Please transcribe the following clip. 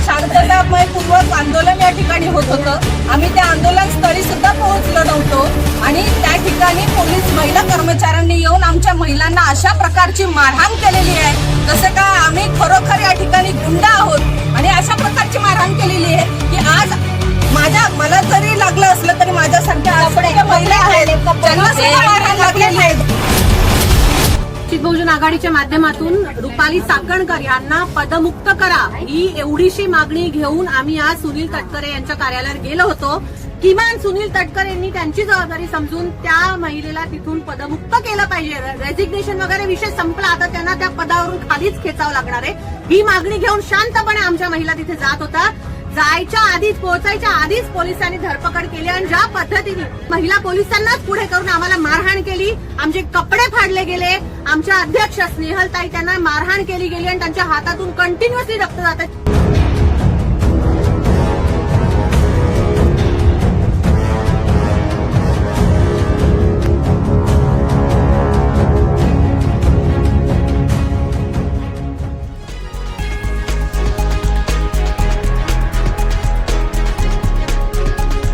शांततामयपूर्वक आंदोलन या ठिकाणी होत होतं। आम्ही त्या आंदोलन स्थळी सुद्धा पोहोचलो नव्हतो आणि त्या ठिकाणी पोलीस महिला कर्मचाऱ्यांनी येऊन आमच्या महिलांना अशा प्रकारची मारहाण केलेली आहे, जसं काय आम्ही खरोखर या ठिकाणी गुंड आहोत आणि अशा प्रकारची मारहाण केलेली आहे की आज मला जरी लागलं असलं तरी माझ्यासारख्या महिला आहेत ज्यांना सुद्धा मारहाण लागलेली आहे। वंचित बहुजन आघाडीच्या माध्यमातून रुपाली चाकणकर यांना पदमुक्त करा ही एवढीशी मागणी घेऊन आम्ही आज सुनील तटकरे यांच्या कार्यालयात गेलो होतो। किमान सुनील तटकरे यांनी त्यांची जबाबदारी समजून त्या महिलेला तिथून पदमुक्त केलं पाहिजे। रेजिग्नेशन वगैरे विषय संपला, आता त्यांना त्या पदावरून खालीच खेचावं लागणार आहे। ही मागणी घेऊन शांतपणे आमच्या महिला तिथे जात होता। जायच्या आधीच, पोहोचायच्या आधीच पोलिसांनी धरपकड केली आणि ज्या पद्धतीने महिला पोलिसांनाच पुढे करून आम्हाला मारहाण केली, आमचे कपडे फाडले गेले, आमच्या अध्यक्ष स्नेहलताई त्यांना मारहाण केली गेली आणि त्यांच्या हातातून कंटिन्युअसली रक्त जात आहे।